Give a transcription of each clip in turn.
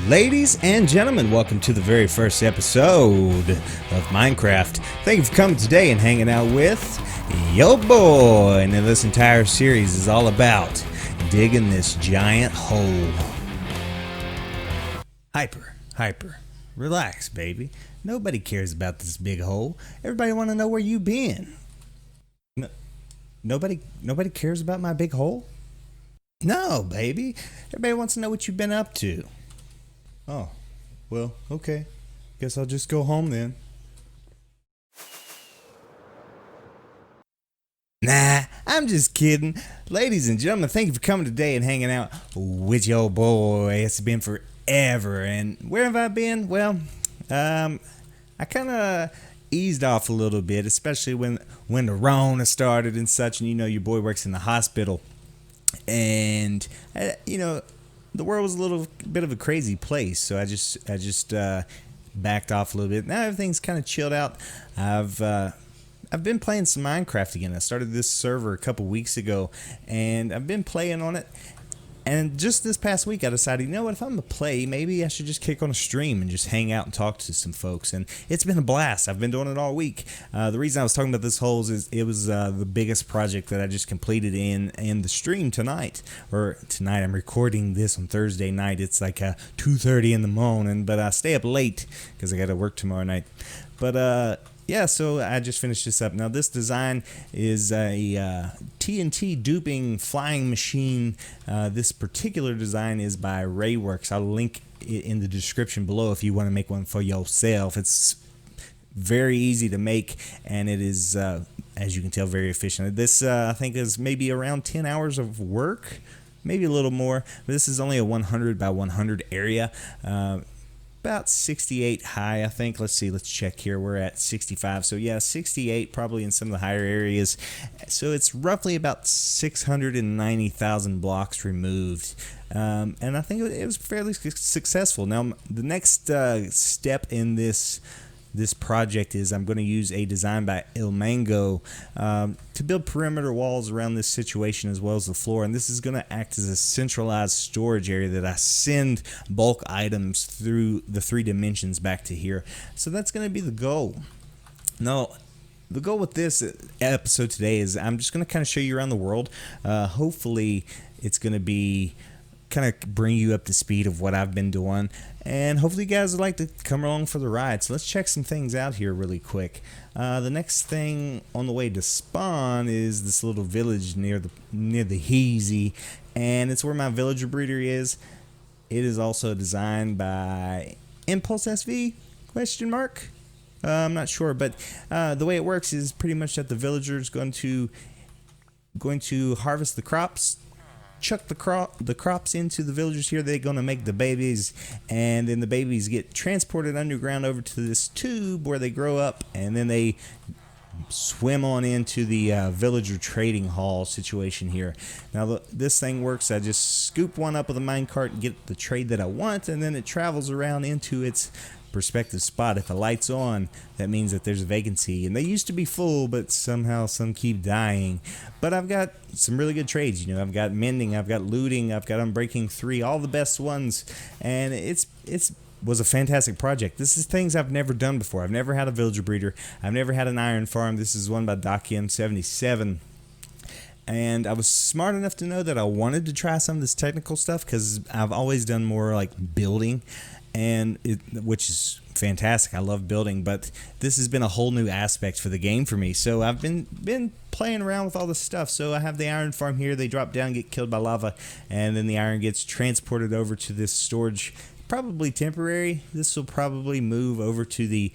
Ladies and gentlemen, welcome to the very first episode of Minecraft. Thank you for coming today and hanging out with yo boy. And this entire series is all about digging this giant hole. Hyper, relax, baby. Nobody cares about this big hole. Everybody want to know where you been. Nobody cares about my big hole? No, baby. Everybody wants to know what you've been up to. Oh, well, okay. Guess I'll just go home then. Nah, I'm just kidding. Ladies and gentlemen, thank you for coming today and hanging out with your boy. It's been forever. And where have I been? Well, I kind of eased off a little bit, especially when the Rona started and such. And you know, your boy works in the hospital. And, the world was a little bit of a crazy place, so I just backed off a little bit. Now everything's kind of chilled out. I've been playing some Minecraft again. I started this server a couple weeks ago, and I've been playing on it. And just this past week, I decided, you know what, if I'm going to play, maybe I should just kick on a stream and just hang out and talk to some folks. And it's been a blast. I've been doing it all week. The reason I was talking about this hole is it was the biggest project that I just completed in the stream tonight. Or tonight, I'm recording this on Thursday night. It's like 2:30 in the morning, but I stay up late because I got to work tomorrow night. But yeah, so I just finished this up. Now, this design is a TNT duping flying machine. This particular design is by Rayworks. I'll link it in the description below if you want to make one for yourself. It's very easy to make, and it is, as you can tell, very efficient. This, I think, is maybe around 10 hours of work, maybe a little more. But this is only a 100 by 100 area. About 68 high, I think. Let's check here. We're at 65. So yeah, 68 probably in some of the higher areas. So it's roughly about 690,000 blocks removed. And I think it was fairly successful. Now, the next step in this project is I'm going to use a design by ilmango to build perimeter walls around this situation as well as the floor, and this is going to act as a centralized storage area that I send bulk items through the 3 dimensions back to here. So that's going to be the goal. Now, the goal with this episode today is I'm just going to kind of show you around the world. Hopefully it's going to be kind of bring you up to speed of what I've been doing, and hopefully you guys would like to come along for the ride. So let's check some things out here really quick. The next thing on the way to spawn is this little village near the Heezy, and it's where my villager breeder is. It is also designed by ImpulseSV ? I'm not sure, but the way it works is pretty much that the villager is going to harvest the crops, chuck the crops into the villagers here. They're going to make the babies, and then the babies get transported underground over to this tube where they grow up, and then they swim on into the villager trading hall situation here. Now this thing works. I just scoop one up with a minecart and get the trade that I want, and then it travels around into its perspective spot. If the light's on, that means that there's a vacancy, and they used to be full, but somehow some keep dying. But I've got some really good trades. I've got mending, I've got looting, I've got unbreaking 3, all the best ones, and it was a fantastic project. This is things I've never done before. I've never had a villager breeder. I've never had an iron farm. This is one by Document77. And I was smart enough to know that I wanted to try some of this technical stuff because I've always done more like building, which is fantastic. I love building, but this has been a whole new aspect for the game for me. So I've been playing around with all this stuff. So I have the iron farm here. They drop down, get killed by lava, and then the iron gets transported over to this storage. Probably temporary. This will probably move over to the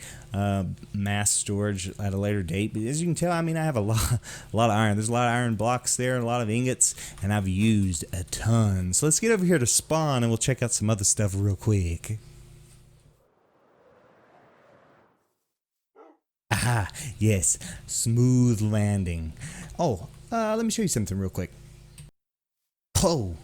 mass storage at a later date. But as you can tell, I have a lot of iron. There's a lot of iron blocks there, a lot of ingots, and I've used a ton. So let's get over here to spawn, and we'll check out some other stuff real quick. Aha, yes, smooth landing. Oh, let me show you something real quick. Oh,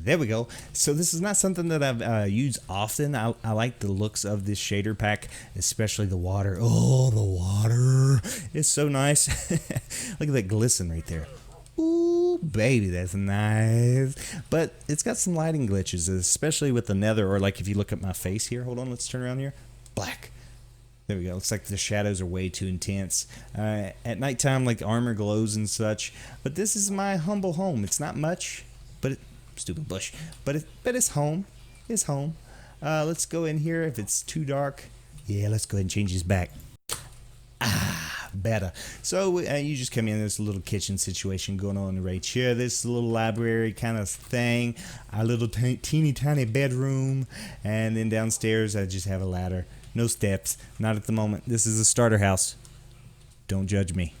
there we go. So this is not something that I've used often. I like the looks of this shader pack, especially the water. Oh, the water is so nice. Look at that glisten right there. Ooh, baby, that's nice. But it's got some lighting glitches, especially with the nether, or like if you look at my face here. Hold on, let's turn around here. Black. There we go. Looks like the shadows are way too intense. At nighttime, like armor glows and such. But this is my humble home. It's not much, but stupid bush. But it's home. It's home. Let's go in here. If it's too dark, yeah, let's go ahead and change this back. Better. So you just come in. There's a little kitchen situation going on right here. This little library kind of thing. Our little teeny tiny bedroom, and then downstairs I just have a ladder. No steps. Not at the moment. This is a starter house. Don't judge me.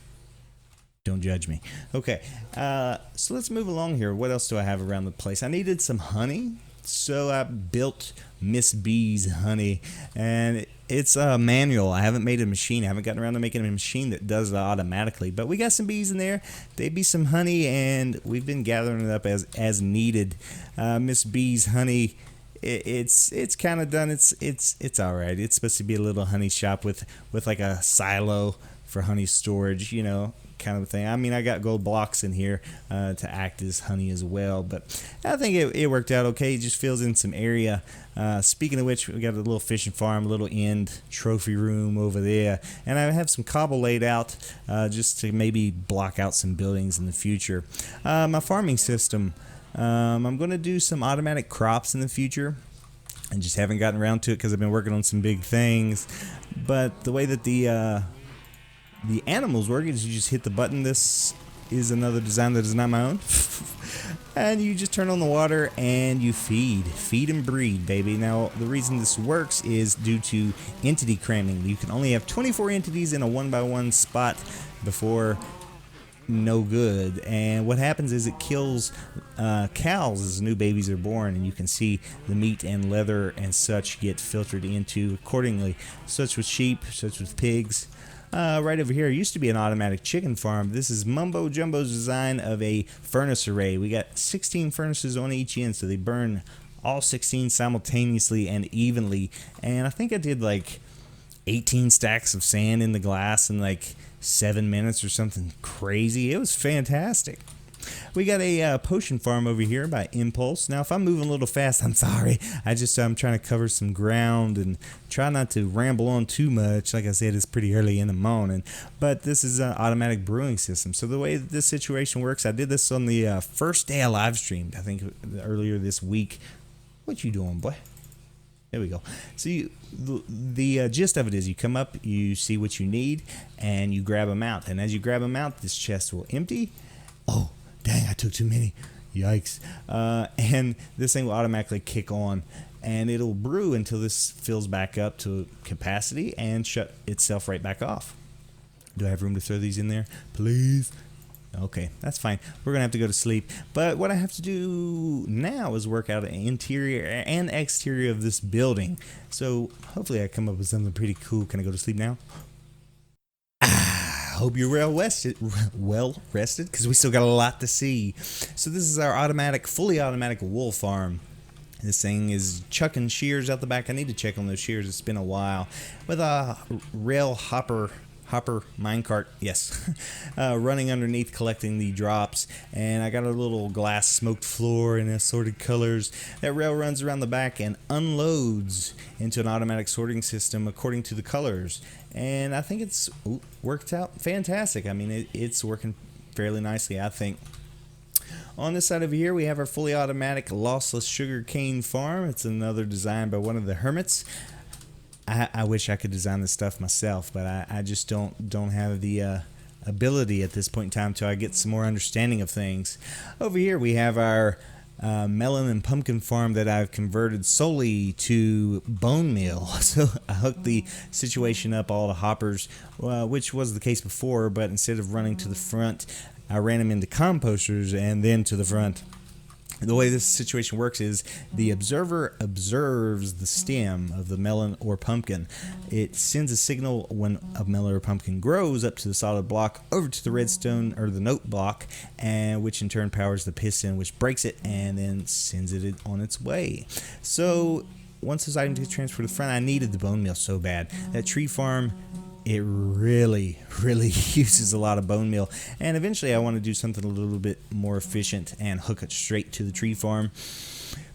Don't judge me. Okay. So let's move along here. What else do I have around the place? I needed some honey, so I built Miss B's honey, and it's manual. I haven't made a machine. I haven't gotten around to making a machine that does it automatically, but we got some bees in there. They be some honey, and we've been gathering it up as needed. Miss B's honey, it's kind of done. It's all right. It's supposed to be a little honey shop with like a silo for honey storage, you know, kind of thing. I mean, I got gold blocks in here to act as honey as well, but I think it worked out okay. It just fills in some area. Speaking of which, we got a little fishing farm, a little end trophy room over there, and I have some cobble laid out just to maybe block out some buildings in the future. My farming system, I'm going to do some automatic crops in the future. I just haven't gotten around to it because I've been working on some big things, but the way that the animals work is you just hit the button. This is another design that is not my own. And you just turn on the water and you feed and breed, baby. Now the reason this works is due to entity cramming. You can only have 24 entities in a 1x1 spot before no good, and what happens is it kills cows as new babies are born, and you can see the meat and leather and such get filtered into accordingly. Such with sheep, such with pigs. Right over here used to be an automatic chicken farm. This is Mumbo Jumbo's design of a furnace array. We got 16 furnaces on each end, so they burn all 16 simultaneously and evenly. And I think I did like 18 stacks of sand in the glass in like 7 minutes or something crazy. It was fantastic. We got a potion farm over here by Impulse. Now, if I'm moving a little fast, I'm sorry. I'm trying to cover some ground and try not to ramble on too much. Like I said, it's pretty early in the morning. But this is an automatic brewing system. So the way that this situation works, I did this on the first day I live streamed, I think earlier this week. What you doing, boy? There we go. So the gist of it is you come up, you see what you need, and you grab them out. And as you grab them out, this chest will empty. Oh, dang, I took too many. Yikes. And this thing will automatically kick on, and it'll brew until this fills back up to capacity and shut itself right back off. Do I have room to throw these in there? Please? Okay, that's fine. We're going to have to go to sleep. But what I have to do now is work out an interior and exterior of this building. So hopefully I come up with something pretty cool. Can I go to sleep now? Hope you're well rested, because we still got a lot to see. So this is our fully automatic wool farm. This thing is chucking shears out the back. I need to check on those shears. It's been a while. With a rail hopper minecart, yes, running underneath collecting the drops, and I got a little glass smoked floor in assorted colors. That rail runs around the back and unloads into an automatic sorting system according to the colors, and I think it's worked out fantastic. I mean, it's working fairly nicely, I think. On this side over here, we have our fully automatic lossless sugarcane farm. It's another design by one of the hermits. I wish I could design this stuff myself, but I just don't have the ability at this point in time till I get some more understanding of things. Over here we have our melon and pumpkin farm that I've converted solely to bone meal. So I hooked the situation up, all the hoppers, which was the case before, but instead of running to the front, I ran them into composters and then to the front. The way this situation works is the observer observes the stem of the melon or pumpkin. It sends a signal when a melon or pumpkin grows up to the solid block over to the redstone or the note block, and which in turn powers the piston, which breaks it and then sends it on its way. So once those items get transferred to the front, I needed the bone meal so bad. That tree farm it really uses a lot of bone meal. And eventually I want to do something a little bit more efficient and hook it straight to the tree farm.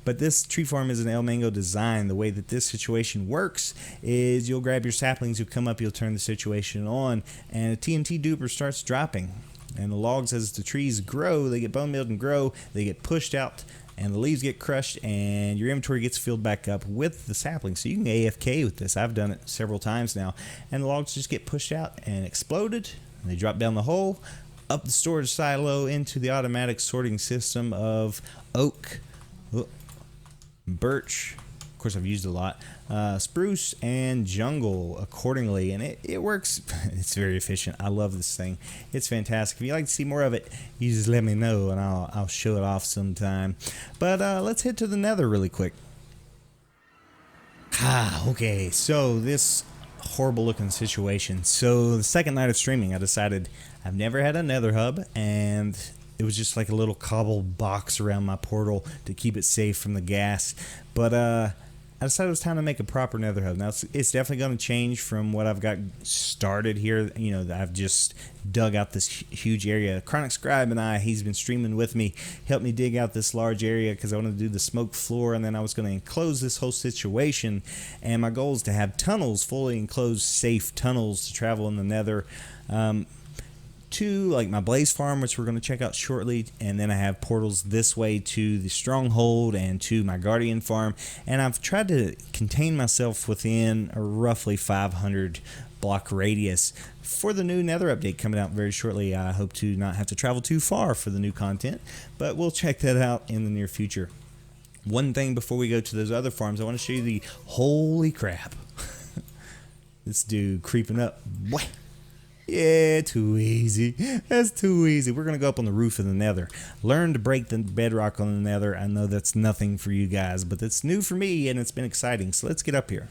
But this tree farm is an ilmango design. The way that this situation works is you'll grab your saplings, you'll come up, you'll turn the situation on, and a TNT duper starts dropping. And the logs, as the trees grow, they get bone mealed and grow, they get pushed out, and the leaves get crushed, and your inventory gets filled back up with the saplings. So you can AFK with this. I've done it several times now. And the logs just get pushed out and exploded, and they drop down the hole, up the storage silo into the automatic sorting system of oak, birch, of course I've used a lot, spruce, and jungle accordingly, and it works. It's very efficient. I love this thing. It's fantastic. If you'd like to see more of it, you just let me know and I'll show it off sometime. But let's head to the nether really quick. Okay, so this horrible looking situation. So the second night of streaming, I decided I've never had a nether hub, and it was just like a little cobble box around my portal to keep it safe from the gas. But I decided it was time to make a proper nether hub. Now it's definitely going to change from what I've got started here. You know, I've just dug out this huge area. Chronic Scribe and he's been streaming with me, helped me dig out this large area because I wanted to do the smoke floor, and then I was going to enclose this whole situation. And my goal is to have tunnels, fully enclosed, safe tunnels to travel in the nether. To like my blaze farm, which we're going to check out shortly, and then I have portals this way to the stronghold and to my guardian farm. And I've tried to contain myself within a roughly 500 block radius for the new nether update coming out very shortly. I hope to not have to travel too far for the new content, but we'll check that out in the near future. One thing before we go to those other farms, I want to show you the holy crap. This dude creeping up. What? Yeah, too easy. That's too easy. We're going to go up on the roof of the nether. Learn to break the bedrock on the nether. I know that's nothing for you guys, but it's new for me and it's been exciting. So let's get up here.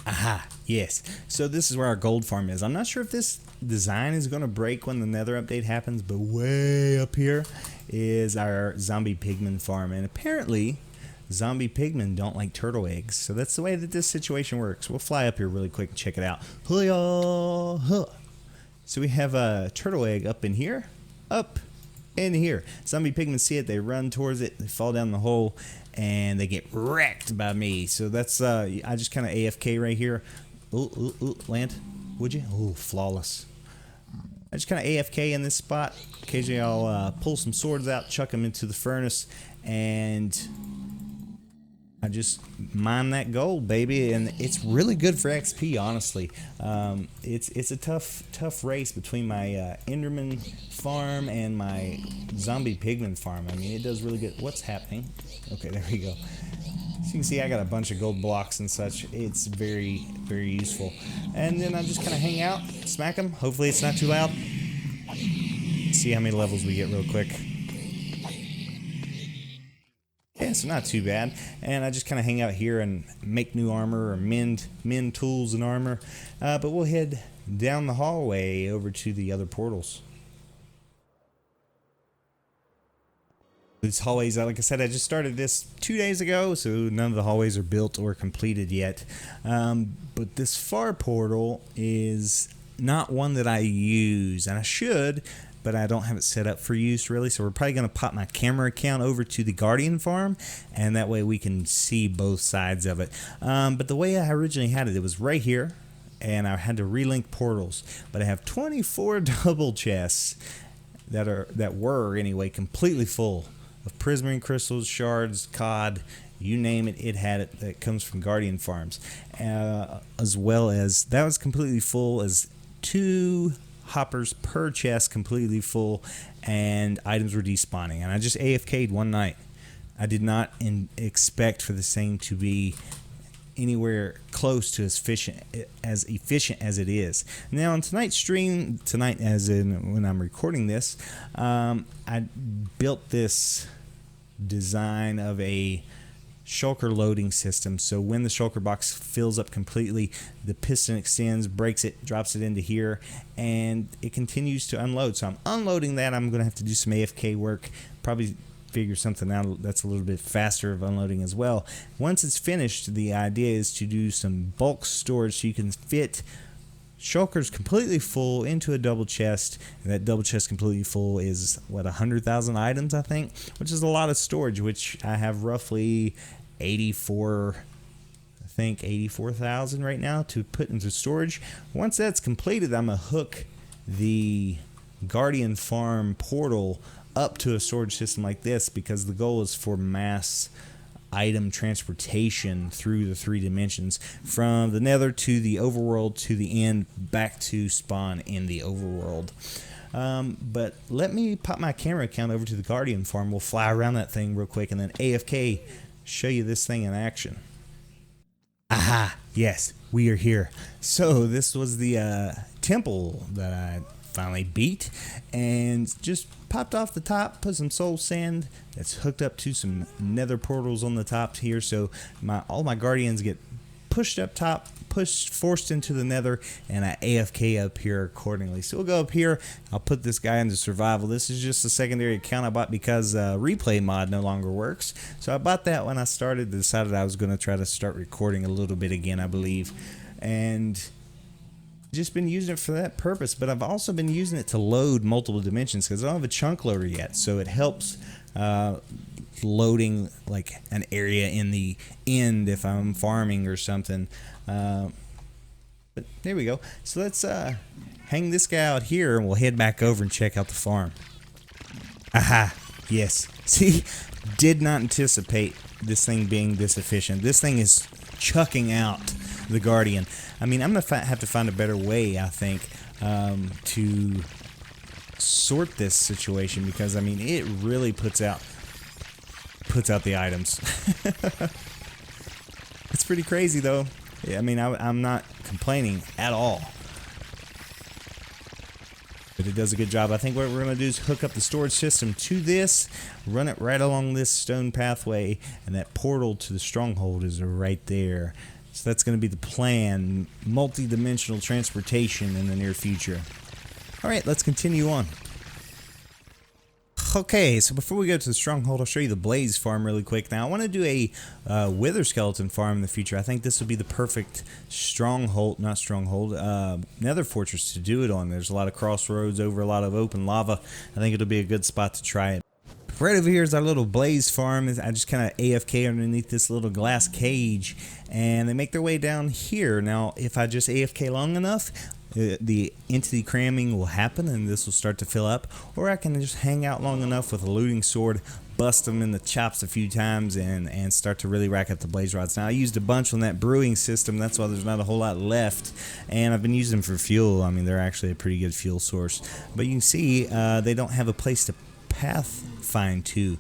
Aha, yes. So this is where our gold farm is. I'm not sure if this design is going to break when the nether update happens, but way up here is our zombie pigman farm. And apparently zombie pigmen don't like turtle eggs, so that's the way that this situation works. We'll fly up here really quick and check it out. So we have a turtle egg up in here, up in here. Zombie pigmen see it, they run towards it, they fall down the hole, and they get wrecked by me. So that's I just kind of AFK right here. Land, would you? Oh, flawless. I just kind of AFK in this spot. Occasionally I'll pull some swords out, chuck them into the furnace, and I just mine that gold, baby, and it's really good for XP. Honestly, it's a tough race between my Enderman farm and my zombie pigman farm. I mean, it does really good. What's happening? Okay, there we go. So you can see I got a bunch of gold blocks and such. It's very useful. And then I just kind of hang out, smack them. Hopefully it's not too loud. See how many levels we get real quick. Yeah, so not too bad. And I just kind of hang out here and make new armor or mend tools and armor. But we'll head down the hallway over to the other portals. These hallways, like I said, I just started this 2 days ago, so none of the hallways are built or completed yet. But this far portal is not one that I use, and I should, but I don't have it set up for use really. So we're probably going to pop my camera account over to the Guardian farm, and that way we can see both sides of it. But the way I originally had it, it was right here, and I had to relink portals. But I have 24 double chests that were anyway completely full of prismarine crystals, shards, cod, you name it, it had it. That comes from Guardian farms, as well as that was completely full, as 2 hoppers per chest completely full, and items were despawning. And I just AFK'd one night. I did not expect for this thing to be anywhere close to as efficient as it is. Now on tonight's stream, tonight as in when I'm recording this, I built this design of a shulker loading system. So when the shulker box fills up completely, the piston extends, breaks it, drops it into here, and it continues to unload. So I'm unloading that. I'm going to have to do some AFK work, probably figure something out that's a little bit faster of unloading as well. Once it's finished, the idea is to do some bulk storage so you can fit shulkers completely full into a double chest, and that double chest completely full is what, 100,000 items, I think, which is a lot of storage, which I have roughly 84,000 right now to put into storage. Once that's completed, I'm gonna hook the Guardian Farm portal up to a storage system like this, because the goal is for mass item transportation through the 3 dimensions, from the nether to the overworld to the end, back to spawn in the overworld. But let me pop my camera account over to the Guardian Farm. We'll fly around that thing real quick and then AFK show you this thing in action. Aha, yes, we are here. So this was the temple that I finally beat, and just popped off the top, put some soul sand that's hooked up to some nether portals on the top here, so all my guardians get pushed up top, forced into the nether, and I AFK up here accordingly. So we'll go up here. I'll put this guy into survival. This is just a secondary account I bought because replay mod no longer works. So I bought that when I started, decided I was going to try to start recording a little bit again, I believe, and just been using it for that purpose. But I've also been using it to load multiple dimensions because I don't have a chunk loader yet, so it helps loading like an area in the end if I'm farming or something. But there we go. So let's hang this guy out here and we'll head back over and check out the farm. Aha, yes. See, did not anticipate this thing being this efficient. This thing is chucking out the Guardian. I mean, I'm gonna have to find a better way, I think, to sort this situation, because I mean, it really puts out the items. It's pretty crazy though. Yeah, I mean, I'm not complaining at all, but it does a good job. I think what we're gonna do is hook up the storage system to this, run it right along this stone pathway, and that portal to the stronghold is right there. So that's going to be the plan, multi-dimensional transportation in the near future. All right, let's continue on. Okay, so before we go to the stronghold, I'll show you the Blaze farm really quick. Now, I want to do a Wither skeleton farm in the future. I think this would be the perfect nether fortress to do it on. There's a lot of crossroads over a lot of open lava. I think it'll be a good spot to try it. Right over here is our little Blaze farm. I just kind of AFK underneath this little glass cage, and they make their way down here. Now, if I just AFK long enough, the entity cramming will happen and this will start to fill up, or I can just hang out long enough with a looting sword, bust them in the chops a few times, and start to really rack up the blaze rods. Now, I used a bunch on that brewing system, that's why there's not a whole lot left, and I've been using them for fuel. I mean, they're actually a pretty good fuel source, but you can see they don't have a place to pathfind to,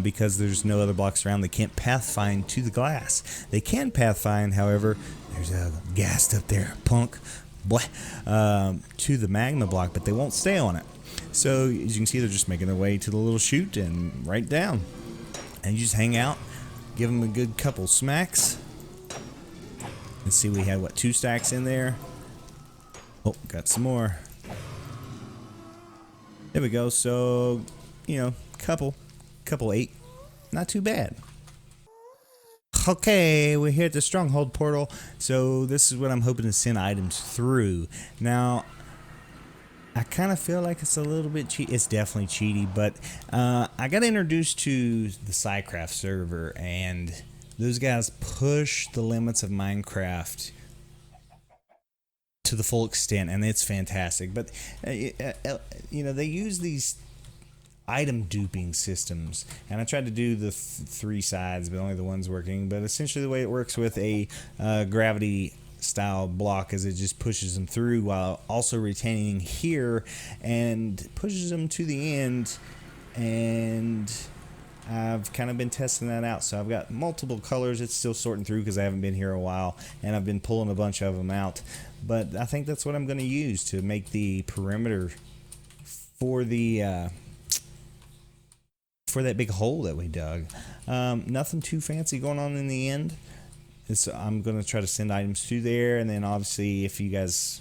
because there's no other blocks around. They can't pathfind to the glass. They can pathfind, however, there's a ghast up there, punk, boy, to the magma block, but they won't stay on it. So as you can see, they're just making their way to the little chute and right down, and you just hang out, give them a good couple smacks. Let's see, we had what, 2 stacks in there. Oh, got some more. There we go. So, you know, couple 8, not too bad. Okay, we're here at the stronghold portal. So this is what I'm hoping to send items through. Now, I kind of feel like it's a little bit cheat. It's definitely cheaty, but I got introduced to the Psycraft server, and those guys push the limits of Minecraft to the full extent, and it's fantastic. But you know, they use these item duping systems, and I tried to do the 3 sides, but only the one's working. But essentially the way it works with a gravity style block is it just pushes them through while also retaining here and pushes them to the end. And I've kind of been testing that out, so I've got multiple colors. It's still sorting through because I haven't been here a while, and I've been pulling a bunch of them out. But I think that's what I'm going to use to make the perimeter for the for that big hole that we dug. Nothing too fancy going on in the end. I'm going to try to send items through there, and then obviously if you guys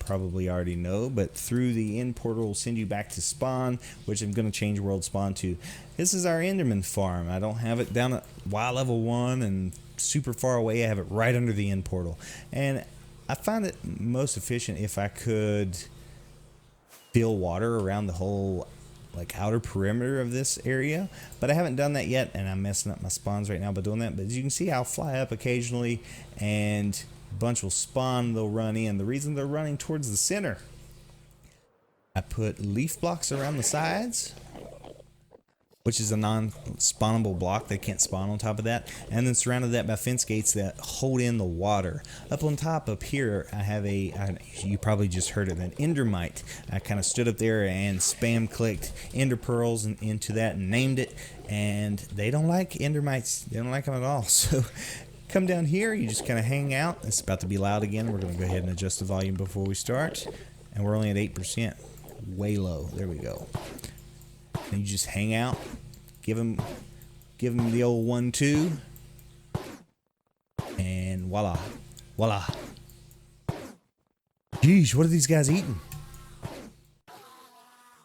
probably already know, but through the end portal will send you back to spawn, which I'm going to change world spawn to. This is our Enderman farm. I don't have it down at Y level 1 and super far away. I have it right under the end portal, and I find it most efficient if I could fill water around the whole like outer perimeter of this area, but I haven't done that yet, and I'm messing up my spawns right now by doing that. But as you can see, I'll fly up occasionally and a bunch will spawn, they'll run in. The reason they're running towards the center, I put leaf blocks around the sides, which is a non-spawnable block. They can't spawn on top of that. And then surrounded that by fence gates that hold in the water. Up on top up here, I have you probably just heard it, an endermite. I kind of stood up there and spam clicked ender pearls into that and named it. And they don't like endermites. They don't like them at all. So come down here, you just kind of hang out. It's about to be loud again. We're going to go ahead and adjust the volume before we start. And we're only at 8%. Way low. There we go. And you just hang out, give them the old 1-2, and voila, voila. Sheesh, what are these guys eating?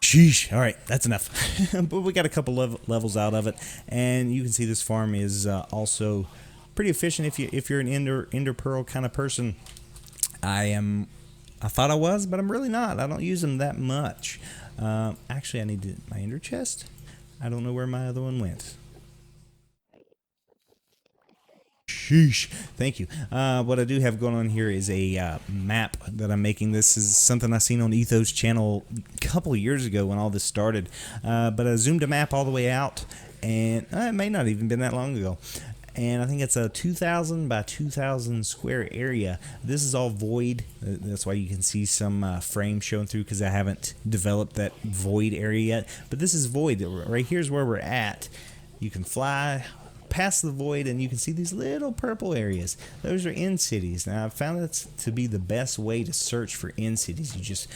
Sheesh. All right, that's enough. But we got a couple levels out of it, and you can see this farm is also pretty efficient if you're an ender pearl kind of person. I thought I was, but I'm really not. I don't use them that much. Actually, I need my ender chest. I don't know where my other one went. Sheesh. Thank you. What I do have going on here is a map that I'm making. This is something I seen on Etho's channel a couple of years ago when all this started. But I zoomed a map all the way out, and it may not even been that long ago. And I think it's a 2,000 by 2,000 square area. This is all void. That's why you can see some frames showing through, because I haven't developed that void area yet. But this is void. Right here's where we're at. You can fly past the void and you can see these little purple areas. Those are end cities. Now I've found that to be the best way to search for end cities. You just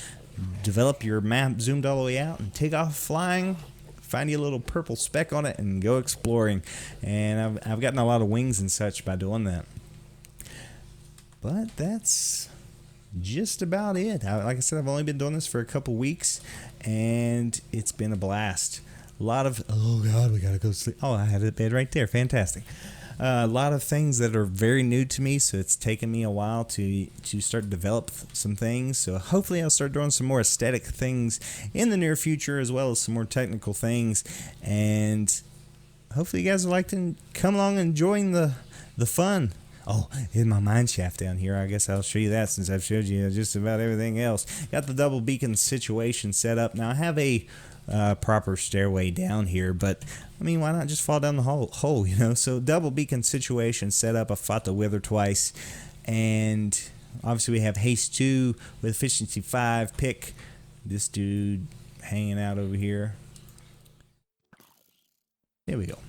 develop your map zoomed all the way out and take off flying. Find you a little purple speck on it and go exploring. And I've gotten a lot of wings and such by doing that. But that's just about it. Like I said, I've only been doing this for a couple weeks, and it's been a blast. A lot of, oh God, we gotta go sleep. Oh, I had a bed right there. Fantastic. A lot of things that are very new to me, so it's taken me a while to start to develop some things. So hopefully I'll start doing some more aesthetic things in the near future, as well as some more technical things. And hopefully you guys would like to come along and join the fun. Oh, here's my mine shaft down here. I guess I'll show you that since I've showed you just about everything else. Got the double beacon situation set up. Now I have a proper stairway down here, but I mean, why not just fall down the hole, you know? So double beacon situation set up. I fought the wither twice, and obviously we have haste 2 with efficiency 5. Pick this dude hanging out over here. There we go.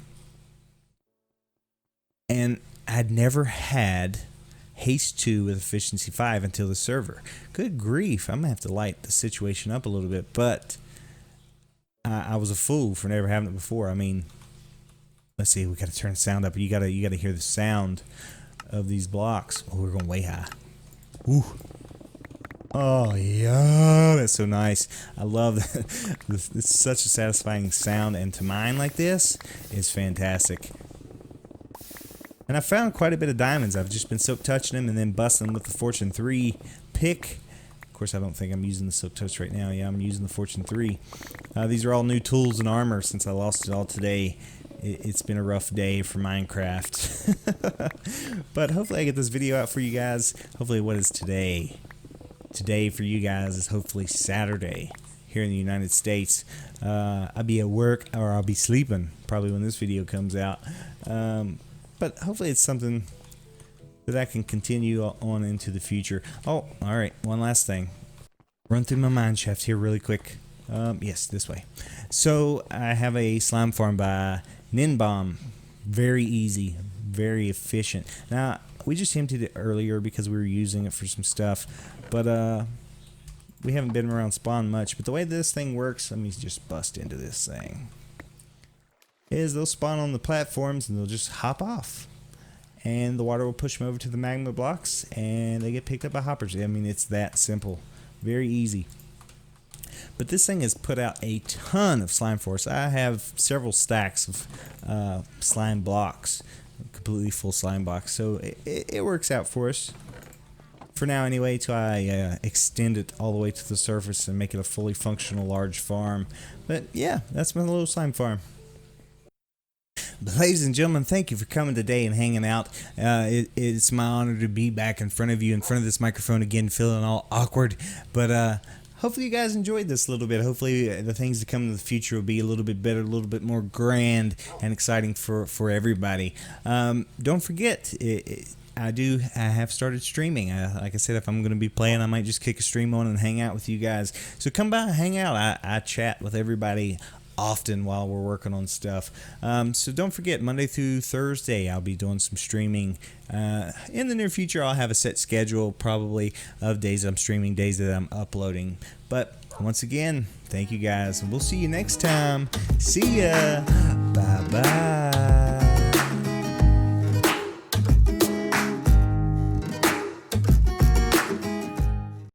And I'd never had haste 2 with efficiency 5 until the server. Good grief, I'm gonna have to light the situation up a little bit, but I was a fool for never having it before. I mean, let's see, we gotta turn the sound up. You gotta hear the sound of these blocks. Oh, we're going way high. Ooh. Oh yeah, that's so nice. I love that. It's such a satisfying sound, and to mine like this is fantastic. And I found quite a bit of diamonds. I've just been silk touching them and then busting them with the Fortune 3 pick. Of course, I don't think I'm using the silk touch right now. Yeah, I'm using the Fortune 3. These are all new tools and armor since I lost it all today. It's been a rough day for Minecraft. But hopefully I get this video out for you guys. Hopefully, what is today? Today for you guys is hopefully Saturday here in the United States. I'll be at work or I'll be sleeping probably when this video comes out. But hopefully it's something that I can continue on into the future. Oh, all right. One last thing. Run through my mine shaft here really quick. Yes, this way. So I have a slime farm by Ninbomb. Very easy, very efficient. Now, we just emptied it earlier because we were using it for some stuff. But we haven't been around spawn much. But the way this thing works, let me just bust into this thing, is they'll spawn on the platforms and they'll just hop off. And the water will push them over to the magma blocks, and they get picked up by hoppers. I mean, it's that simple. Very easy. But this thing has put out a ton of slime for us. I have several stacks of slime blocks, completely full slime box. So it works out for us. For now anyway, till I extend it all the way to the surface and make it a fully functional large farm. But yeah, that's my little slime farm. But ladies and gentlemen, thank you for coming today and hanging out. It's my honor to be back in front of you, in front of this microphone again, feeling all awkward. But hopefully you guys enjoyed this a little bit. Hopefully the things to come in the future will be a little bit better, a little bit more grand and exciting for everybody. Don't forget, I have started streaming. Like I said, if I'm going to be playing, I might just kick a stream on and hang out with you guys. So come by and hang out. I chat with everybody often while we're working on stuff. So don't forget, Monday through Thursday, I'll be doing some streaming. In the near future, I'll have a set schedule probably of days I'm streaming, days that I'm uploading. But once again, thank you guys, and we'll see you next time. See ya. Bye-bye.